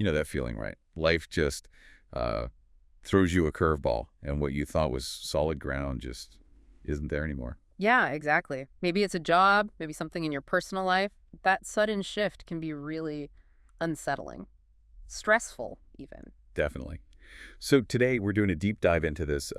You know that feeling, right? Life just throws you a curveball, and what you thought was solid ground just isn't there anymore. Yeah, exactly. Maybe it's a job, maybe something in your personal life. That sudden shift can be really unsettling, stressful even. Definitely. So today we're doing a deep dive into this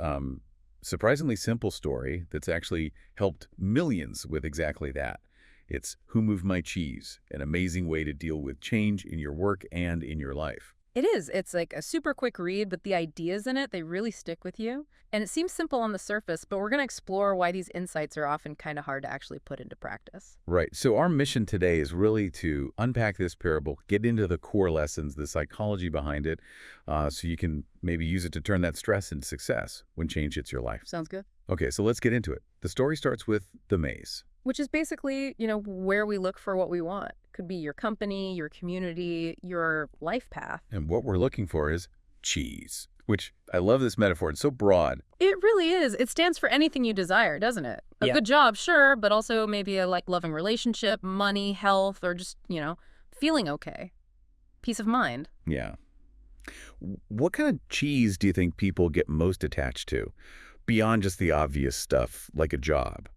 surprisingly simple story that's actually helped millions with exactly that. It's Who Moved My Cheese? An amazing way to deal with change in your work and in your life. It is. It's like a super quick read, but the ideas in it, they really stick with you. And it seems simple on the surface, but we're going to explore why these insights are often kind of hard to actually put into practice. Right. So our mission today is really to unpack this parable, get into the core lessons, the psychology behind it, so you can maybe use it to turn that stress into success when change hits your life. Sounds good. Okay, so let's get into it. The story starts with the maze. Which is basically, where we look for what we want. Could be your company, your community, your life path. And what we're looking for is cheese, which I love this metaphor. It's so broad. It really is. It stands for anything you desire, doesn't it? A Yeah. good job, sure, but also maybe a loving relationship, money, health, or just, feeling okay. Peace of mind. Yeah. What kind of cheese do you think people get most attached to, beyond just the obvious stuff like a job?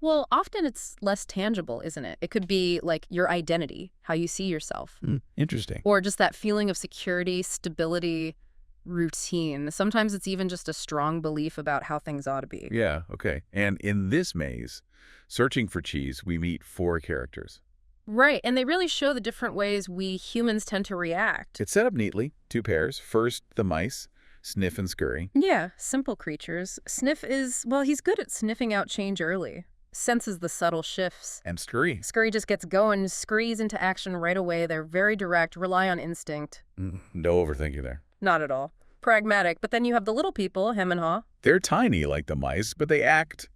Well, often it's less tangible, isn't it? It could be like your identity, how you see yourself, Interesting. or just that feeling of security, stability, routine. Sometimes it's even just a strong belief about how things ought to be. Yeah, okay. And in this maze, searching for cheese, we meet four characters. Right, and they really show the different ways we humans tend to react. It's set up neatly, two pairs. First, the mice, Sniff and Scurry. Yeah, simple creatures. Sniff is, well, he's good at sniffing out change early. Senses the subtle shifts. And Scurry. Scurry just gets going, scurries into action right away. They're very direct, rely on instinct. No overthinking there. Not at all. Pragmatic. But then you have the little people, hem and haw. They're tiny like the mice, but they act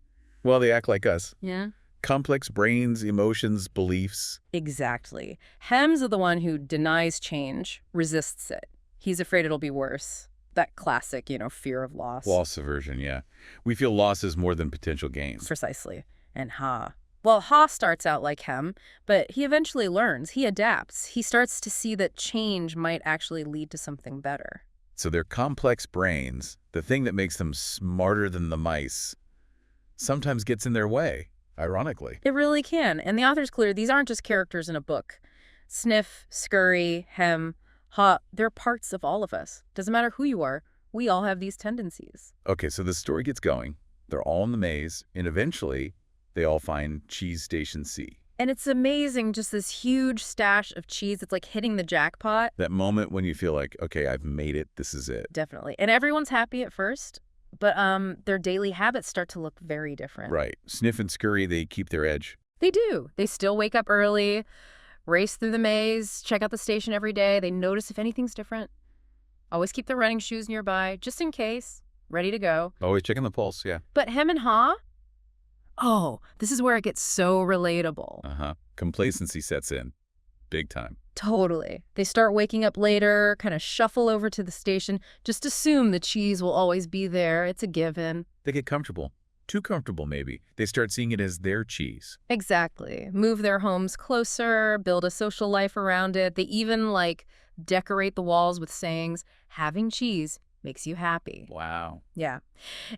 like us. Yeah. Complex brains, emotions, beliefs. Exactly. Hem's the one who denies change, resists it. He's afraid it'll be worse. That classic, fear of loss. Loss aversion, yeah. We feel losses more than potential gains. Precisely. And Ha. Well, Ha starts out like Hem, but he eventually learns. He adapts. He starts to see that change might actually lead to something better. So their complex brains, the thing that makes them smarter than the mice, sometimes gets in their way, ironically. It really can. And the author's clear, these aren't just characters in a book. Sniff, Scurry, Hem, Ha, they're parts of all of us. Doesn't matter who you are, we all have these tendencies. Okay, so the story gets going. They're all in the maze, and eventually they all find Cheese Station C. And it's amazing, just this huge stash of cheese. It's like hitting the jackpot. That moment when you feel like, okay, I've made it, this is it. Definitely. And everyone's happy at first, but their daily habits start to look very different. Right. Sniff and Scurry, they keep their edge. They do. They still wake up early, race through the maze, check out the station every day. They notice if anything's different. Always keep their running shoes nearby, just in case, ready to go. Always checking the pulse, yeah. But Hem and Ha? Oh, this is where it gets so relatable. Uh-huh. Complacency sets in. Big time. Totally. They start waking up later, kind of shuffle over to the station, just assume the cheese will always be there. It's a given. They get comfortable. Too comfortable, maybe. They start seeing it as their cheese. Exactly. Move their homes closer, build a social life around it. They even, decorate the walls with sayings, having cheese makes you happy. Wow. Yeah.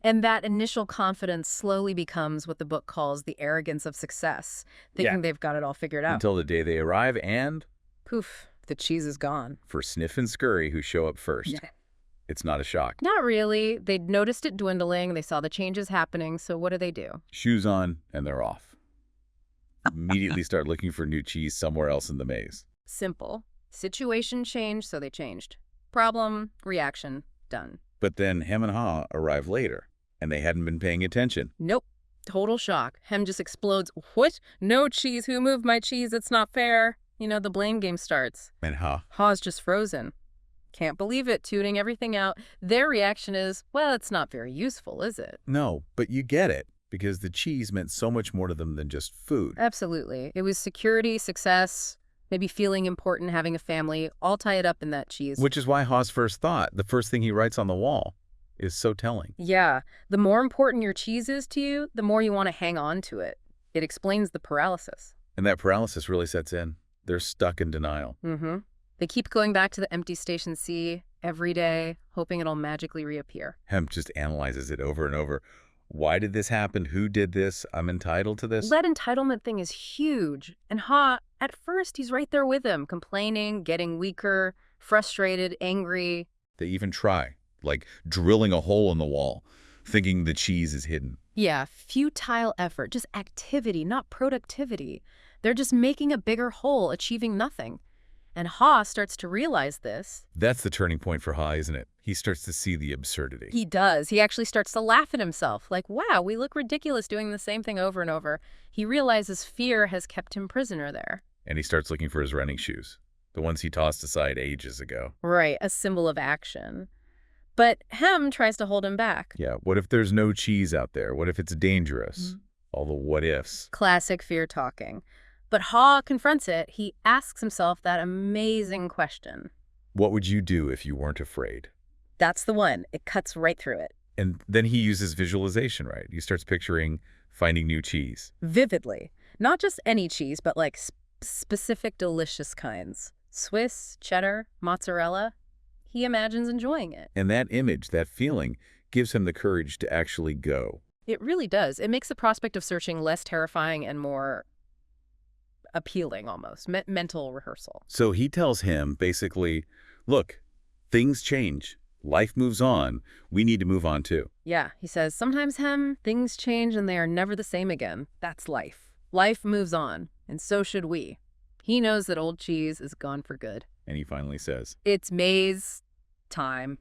And that initial confidence slowly becomes what the book calls the arrogance of success, thinking they've got it all figured out. Until the day they arrive and, Poof, the cheese is gone. for Sniff and Scurry, who show up first, Yeah. it's not a shock. Not really. They'd noticed it dwindling. They saw the changes happening. So what do? Shoes on, and they're off. Immediately start looking for new cheese somewhere else in the maze. Simple. Situation changed, so they changed. Problem, reaction, done. But then Hem and Ha arrive later, and they hadn't been paying attention. Nope. Total shock. Hem just explodes. What? No cheese. Who moved my cheese? It's not fair. The blame game starts. And Ha? Ha's just frozen. Can't believe it, tuning everything out. Their reaction is, well, it's not very useful, is it? No, but you get it, because the cheese meant so much more to them than just food. Absolutely. It was security, success, maybe feeling important, having a family, all tied up in that cheese. Which is why Ha's first thought, the first thing he writes on the wall, is so telling. Yeah. The more important your cheese is to you, the more you want to hang on to it. It explains the paralysis. And that paralysis really sets in. They're stuck in denial. Mm-hmm. They keep going back to the empty station C every day, hoping it'll magically reappear. Hemp just analyzes it over and over. Why did this happen? Who did this? I'm entitled to this? That entitlement thing is huge. And Ha, at first, he's right there with him, complaining, getting weaker, frustrated, angry. They even try, like drilling a hole in the wall, thinking the cheese is hidden. Yeah, futile effort, just activity, not productivity. They're just making a bigger hole, achieving nothing. And Ha starts to realize this. That's the turning point for Ha, isn't it? He starts to see the absurdity. He does. He actually starts to laugh at himself. Like, wow, we look ridiculous doing the same thing over and over. He realizes fear has kept him prisoner there. And he starts looking for his running shoes, the ones he tossed aside ages ago. Right, a symbol of action. But Hem tries to hold him back. Yeah, what if there's no cheese out there? What if it's dangerous? All the what ifs. Classic fear talking. But Ha confronts it. He asks himself that amazing question. What would you do if you weren't afraid? That's the one. It cuts right through it. And then he uses visualization, right? He starts picturing finding new cheese. Vividly. Not just any cheese, but like specific delicious kinds. Swiss, cheddar, mozzarella. He imagines enjoying it. And that image, that feeling, gives him the courage to actually go. It really does. It makes the prospect of searching less terrifying and more appealing almost. Mental rehearsal. So he tells him, basically, look, things change. Life moves on. We need to move on too. Yeah, he says, sometimes, Hem, things change and they are never the same again. That's life. Life moves on, and so should we. He knows that old cheese is gone for good. And he finally says, It's May's time.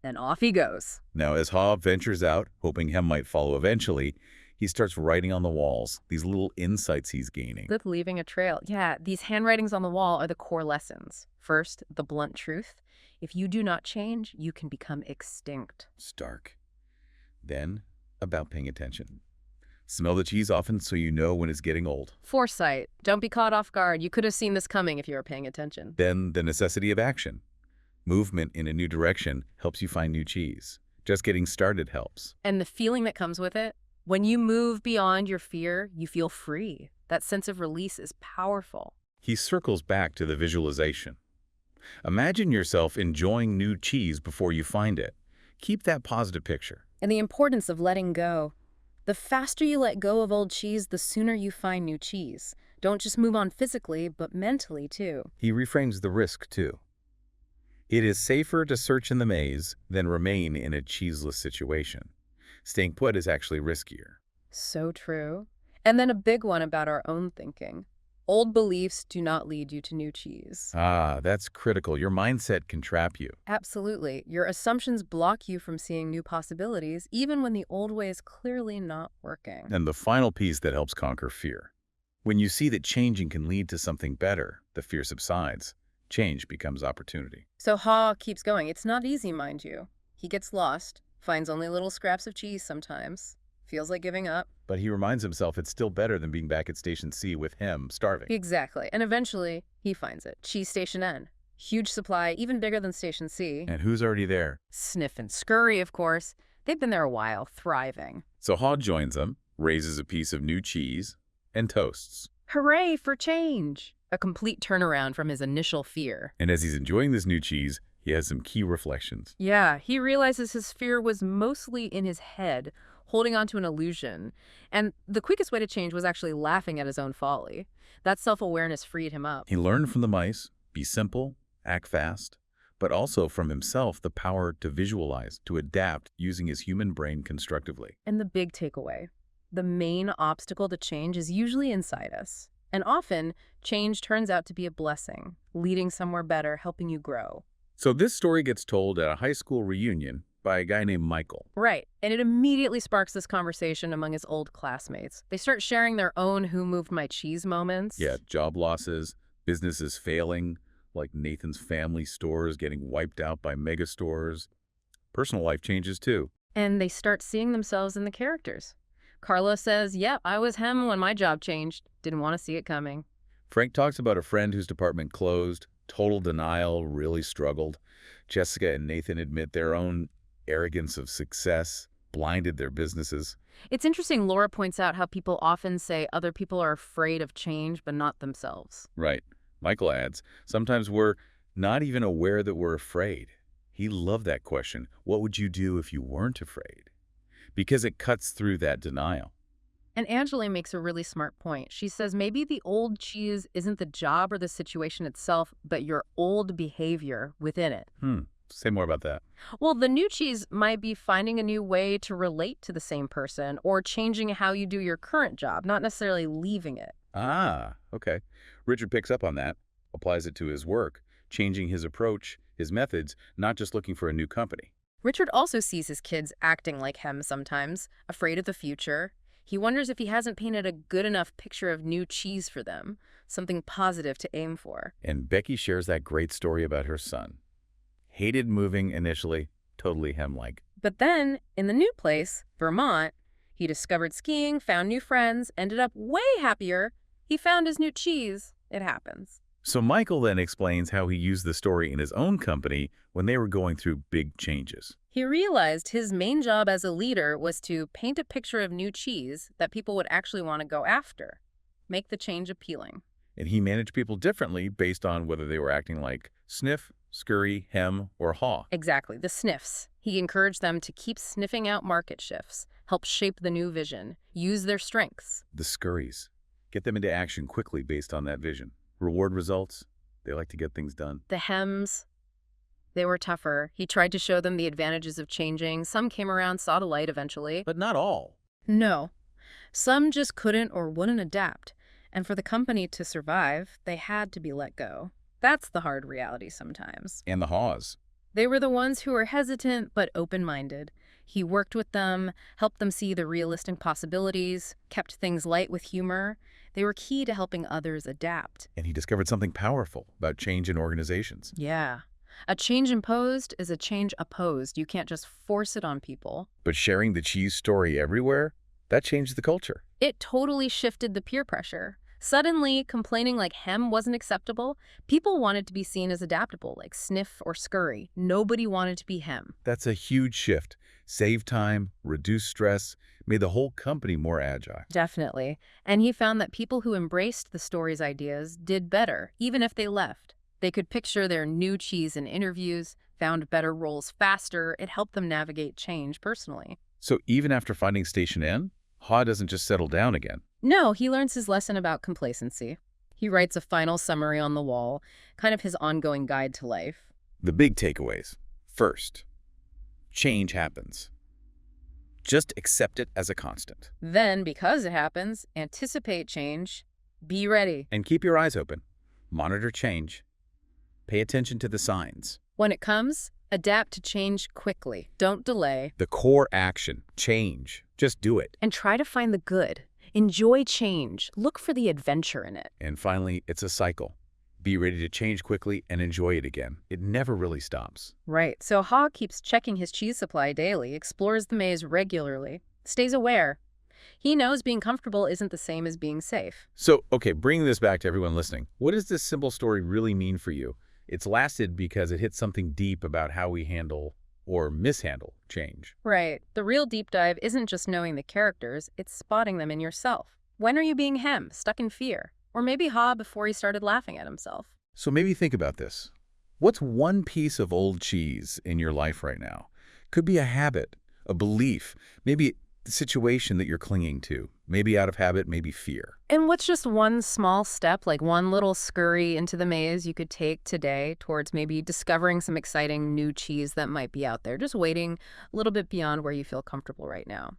And off he goes. Now, as Ha ventures out, hoping Hem might follow eventually, he starts writing on the walls, these little insights he's gaining. With leaving a trail. Yeah, these handwritings on the wall are the core lessons. First, the blunt truth. If you do not change, you can become extinct. Stark. Then, about paying attention. Smell the cheese often so you know when it's getting old. Foresight. Don't be caught off guard. You could have seen this coming if you were paying attention. Then, the necessity of action. Movement in a new direction helps you find new cheese. Just getting started helps. And the feeling that comes with it, when you move beyond your fear, you feel free. That sense of release is powerful. He circles back to the visualization. Imagine yourself enjoying new cheese before you find it. Keep that positive picture. And the importance of letting go. The faster you let go of old cheese, the sooner you find new cheese. Don't just move on physically, but mentally too. He reframes the risk too. It is safer to search in the maze than remain in a cheeseless situation. Staying put is actually riskier. So true. And then a big one about our own thinking. Old beliefs do not lead you to new cheese. Ah, that's critical. Your mindset can trap you. Absolutely. Your assumptions block you from seeing new possibilities, even when the old way is clearly not working. And the final piece that helps conquer fear. When you see that changing can lead to something better, the fear subsides. Change becomes opportunity. So Ha keeps going. It's not easy, mind you. He gets lost, finds only little scraps of cheese sometimes, feels like giving up. But he reminds himself it's still better than being back at Station C with him starving. Exactly. And eventually, he finds it. Cheese Station N. Huge supply, even bigger than Station C. And who's already there? Sniff and Scurry, of course. They've been there a while, thriving. So Ha joins them, raises a piece of new cheese, and toasts. Hooray for change! A complete turnaround from his initial fear. And as he's enjoying this new cheese, he has some key reflections. Yeah, he realizes his fear was mostly in his head, holding on to an illusion. And the quickest way to change was actually laughing at his own folly. That self-awareness freed him up. He learned from the mice, be simple, act fast, but also from himself the power to visualize, to adapt using his human brain constructively. And the big takeaway, the main obstacle to change is usually inside us. And often, change turns out to be a blessing, leading somewhere better, helping you grow. So this story gets told at a high school reunion by a guy named Michael. Right, and it immediately sparks this conversation among his old classmates. They start sharing their own who moved my cheese moments. Yeah, job losses, businesses failing, like Nathan's family stores getting wiped out by mega stores. Personal life changes too. And they start seeing themselves in the characters. Carlos says, yep, I was him when my job changed. Didn't want to see it coming. Frank talks about a friend whose department closed. Total denial, really struggled. Jessica and Nathan admit their own arrogance of success blinded their businesses. It's interesting Laura points out how people often say other people are afraid of change, but not themselves. Right. Michael adds, sometimes we're Not even aware that we're afraid. He loved that question. What would you do if you weren't afraid? Because it cuts through that denial. And Angela makes a really smart point. She says maybe the old cheese isn't the job or the situation itself, but your old behavior within it. Say more about that. Well, the new cheese might be finding a new way to relate to the same person or changing how you do your current job, not necessarily leaving it. Ah, okay. Richard picks up on that, applies it to his work, changing his approach, his methods, not just looking for a new company. Richard also sees his kids acting like him sometimes, afraid of the future. He wonders if he hasn't painted a good enough picture of new cheese for them, something positive to aim for. And Becky shares that great story about her son. Hated moving initially, totally him-like. But then, in the new place, Vermont, he discovered skiing, found new friends, ended up way happier. He found his new cheese. It happens. So Michael then explains how he used the story in his own company when they were going through big changes. He realized his main job as a leader was to paint a picture of new cheese that people would actually want to go after, make the change appealing. And he managed people differently based on whether they were acting like sniff, scurry, hem, or haw. Exactly, the sniffs. He encouraged them to keep sniffing out market shifts, help shape the new vision, use their strengths. The scurries. Get them into action quickly based on that vision. Reward results. They like to get things done. The hems, they were tougher. He tried to show them the advantages of changing. Some came around, saw the light eventually. But not all. No. Some just couldn't or wouldn't adapt. And for the company to survive, they had to be let go. That's the hard reality sometimes. And the haws. They were the ones who were hesitant but open-minded. He worked with them, helped them see the realistic possibilities, kept things light with humor. They were key to helping others adapt. And he discovered something powerful about change in organizations. Yeah. A change imposed is a change opposed. You can't just force it on people. But sharing the cheese story everywhere, that changed the culture. It totally shifted the peer pressure. Suddenly, complaining like hem wasn't acceptable. People wanted to be seen as adaptable, like sniff or scurry. Nobody wanted to be hem. That's a huge shift. Save time, reduce stress, made the whole company more agile. Definitely. And he found that people who embraced the story's ideas did better, even if they left. They could picture their new cheese in interviews, found better roles faster. It helped them navigate change personally. So even after finding Station N, Ha doesn't just settle down again. No, he learns his lesson about complacency. He writes a final summary on the wall, kind of his ongoing guide to life. The big takeaways. First, change happens. Just accept it as a constant. Then, because it happens, anticipate change. Be ready. And keep your eyes open. Monitor change. Pay attention to the signs. When it comes, adapt to change quickly. Don't delay. The core action, change. Just do it. And try to find the good. Enjoy change. Look for the adventure in it. And finally, it's a cycle. Be ready to change quickly and enjoy it again. It never really stops. Right. So Ha keeps checking his cheese supply daily, explores the maze regularly, stays aware. He knows being comfortable isn't the same as being safe. So, okay, bringing this back to everyone listening, what does this simple story really mean for you? It's lasted because it hits something deep about how we handle or mishandle change. Right. The real deep dive isn't just knowing the characters, it's spotting them in yourself. When are you being hem, stuck in fear? Or maybe Ha before he started laughing at himself. So maybe think about this. What's one piece of old cheese in your life right now? Could be a habit, a belief, maybe the situation that you're clinging to, maybe out of habit, maybe fear. And what's just one small step, like one little scurry into the maze you could take today towards maybe discovering some exciting new cheese that might be out there, just waiting a little bit beyond where you feel comfortable right now?